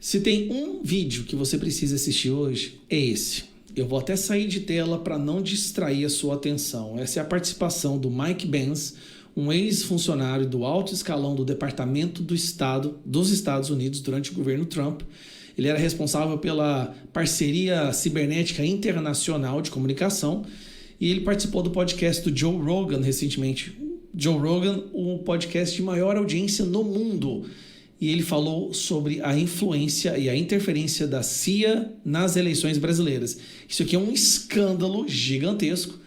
Se tem um vídeo que você precisa assistir hoje, é esse. Eu vou até sair de tela para não distrair a sua atenção. Essa é a participação do Mike Pence, um ex-funcionário do alto escalão do Departamento do Estado dos Estados Unidos durante o governo Trump. Ele era responsável pela parceria cibernética internacional de comunicação e ele participou do podcast do Joe Rogan recentemente. Joe Rogan, o podcast de maior audiência no mundo. E ele falou sobre a influência e a interferência da CIA nas eleições brasileiras. Isso aqui é um escândalo gigantesco.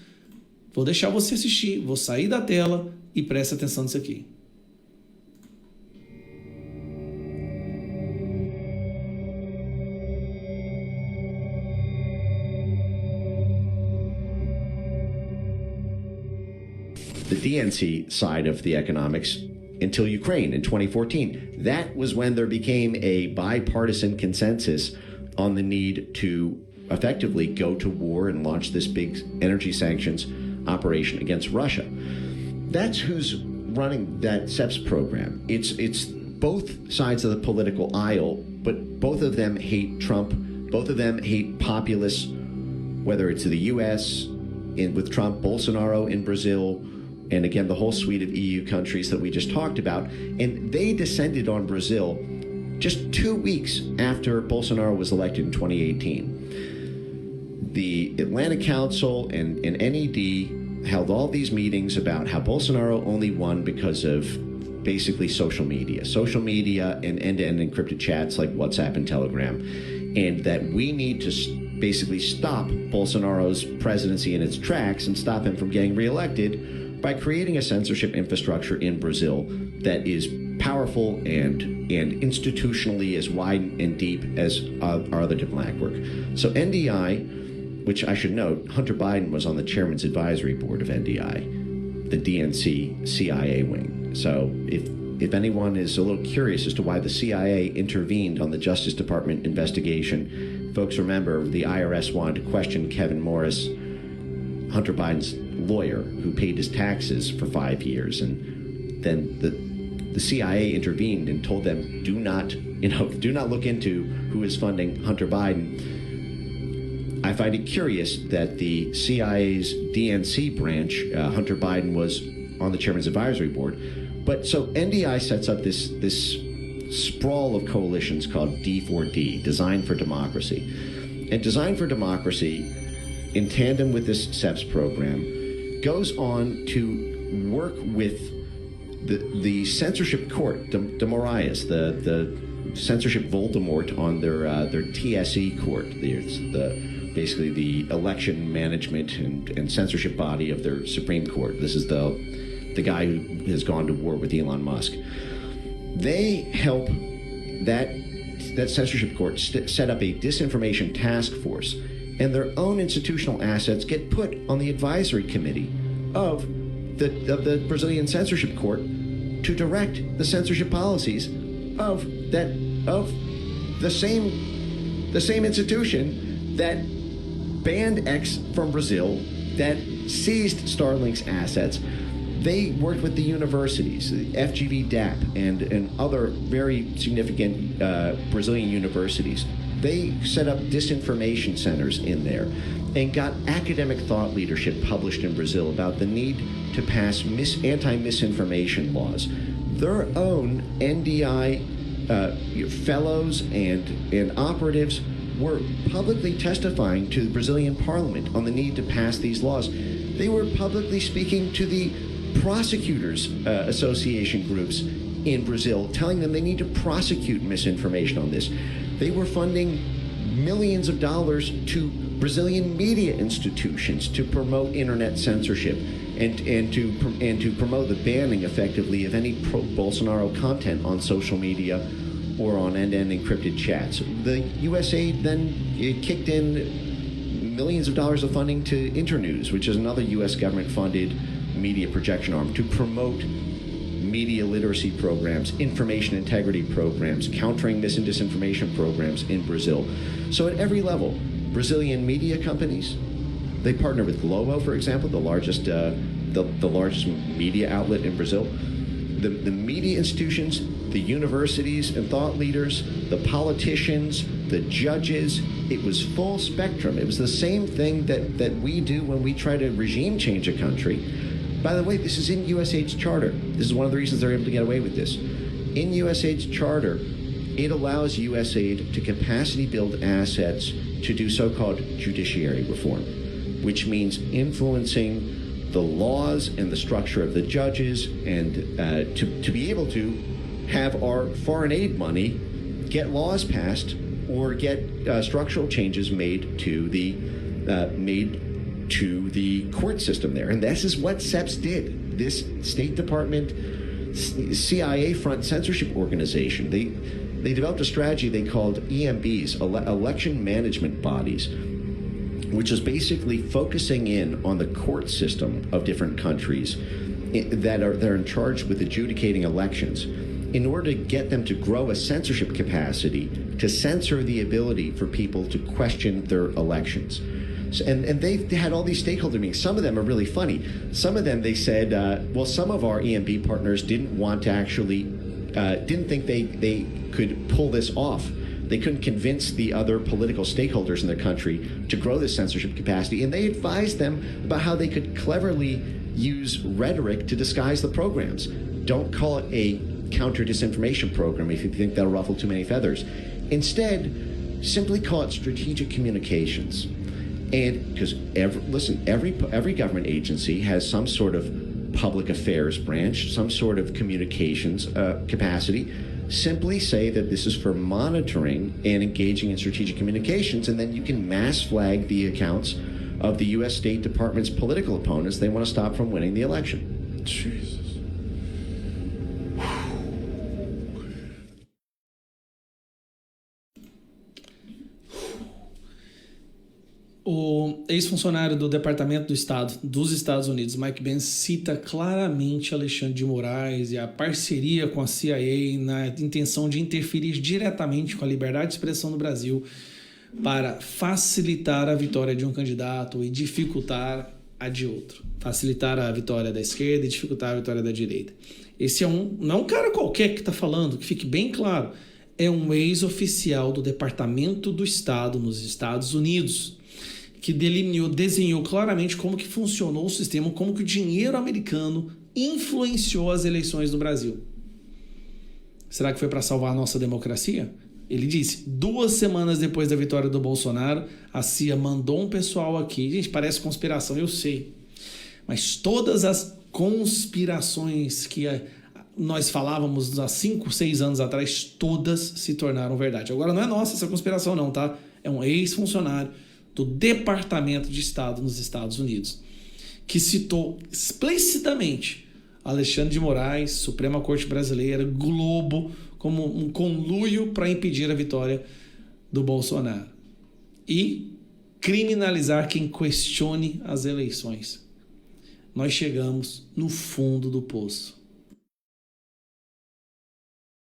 Vou deixar você assistir, vou sair da tela e preste atenção nisso aqui. The DNC side of the economics until Ukraine in 2014. That was when there became a bipartisan consensus on the need to effectively go to war and launch this big energy sanctions operation against Russia. That's who's running that SEPS program. It's both sides of the political aisle, but both of them hate Trump. Both of them hate populists, whether it's the U.S. with Trump, Bolsonaro in Brazil, and again, the whole suite of EU countries that we just talked about. And they descended on Brazil just 2 weeks after Bolsonaro was elected in 2018. The Atlantic Council and NED held all these meetings about how Bolsonaro only won because of basically social media and end-to-end encrypted chats like WhatsApp and Telegram, and that we need to basically stop Bolsonaro's presidency in its tracks and stop him from getting reelected by creating a censorship infrastructure in Brazil that is powerful and institutionally as wide and deep as our other diplomatic work. So NDI, which I should note, Hunter Biden was on the chairman's advisory board of NDI, the DNC CIA wing. So if anyone is a little curious as to why the CIA intervened on the Justice Department investigation, folks remember the IRS wanted to question Kevin Morris, Hunter Biden's lawyer, who paid his taxes for 5 years, and then the CIA intervened and told them, do not look into who is funding Hunter Biden. I find it curious that the CIA's DNC branch, Hunter Biden was on the chairman's advisory board, but so NDI sets up this sprawl of coalitions called D4D, Design for Democracy, and Design for Democracy, in tandem with this SEPS program, goes on to work with the censorship court, de Moraes, the censorship Voldemort on their TSE court, basically the election management and censorship body of their Supreme Court. This is the guy who has gone to war with Elon Musk. They help that censorship court set up a disinformation task force, and their own institutional assets get put on the advisory committee of the Brazilian censorship court to direct the censorship policies of the same institution that banned X from Brazil, that seized Starlink's assets. They worked with the universities, the FGV DAP, and other very significant Brazilian universities. They set up disinformation centers in there and got academic thought leadership published in Brazil about the need to pass anti-misinformation laws. Their own NDI fellows and operatives were publicly testifying to the Brazilian parliament on the need to pass these laws. They were publicly speaking to the prosecutors association groups in Brazil, telling them they need to prosecute misinformation on this. They were funding millions of dollars to Brazilian media institutions to promote internet censorship and to promote the banning effectively of any pro-Bolsonaro content on social media or on end-to-end encrypted chats. The USA then kicked in millions of dollars of funding to Internews, which is another U.S. government-funded media projection arm, to promote media literacy programs, information integrity programs, countering mis and disinformation programs in Brazil. So at every level, Brazilian media companies, they partner with Globo, for example, the largest media outlet in Brazil. The media institutions, the universities and thought leaders, the politicians, the judges. It was full spectrum. It was the same thing that we do when we try to regime change a country. By the way, this is in USAID's charter. This is one of the reasons they're able to get away with this. In USAID's charter, it allows USAID to capacity build assets to do so-called judiciary reform, which means influencing the laws and the structure of the judges, and to be able to have our foreign aid money get laws passed or get structural changes made to the court system there. And this is what SEPS did. This State Department, CIA front censorship organization, they developed a strategy they called EMBs, election management bodies, which is basically focusing in on the court system of different countries they're in charge with adjudicating elections, in order to get them to grow a censorship capacity to censor the ability for people to question their elections. And they had all these stakeholder meetings. Some of them are really funny. Some of them, they said, well, some of our EMB partners didn't want to actually, didn't think they could pull this off. They couldn't convince the other political stakeholders in their country to grow this censorship capacity. And they advised them about how they could cleverly use rhetoric to disguise the programs. Don't call it a counter-disinformation program if you think that'll ruffle too many feathers. Instead, simply call it strategic communications. And because every government agency has some sort of public affairs branch, some sort of communications capacity. Simply say that this is for monitoring and engaging in strategic communications, and then you can mass flag the accounts of the U.S. State Department's political opponents they want to stop from winning the election. Jesus. O ex-funcionário do Departamento do Estado dos Estados Unidos, Mike Benz, cita claramente Alexandre de Moraes e a parceria com a CIA na intenção de interferir diretamente com a liberdade de expressão no Brasil para facilitar a vitória de um candidato e dificultar a de outro. Facilitar a vitória da esquerda e dificultar a vitória da direita. Esse não é um cara qualquer que está falando, que fique bem claro. É um ex-oficial do Departamento do Estado nos Estados Unidos, que desenhou claramente como que funcionou o sistema, como que o dinheiro americano influenciou as eleições no Brasil. Será que foi para salvar a nossa democracia? Ele disse, 2 semanas depois da vitória do Bolsonaro, a CIA mandou um pessoal aqui. Gente, parece conspiração, eu sei. Mas todas as conspirações que nós falávamos há 5, 6 anos atrás, todas se tornaram verdade. Agora não é nossa essa conspiração não, tá? É um ex-funcionário do Departamento de Estado nos Estados Unidos, que citou explicitamente Alexandre de Moraes, Suprema Corte Brasileira, Globo, como um conluio para impedir a vitória do Bolsonaro e criminalizar quem questione as eleições. Nós chegamos no fundo do poço.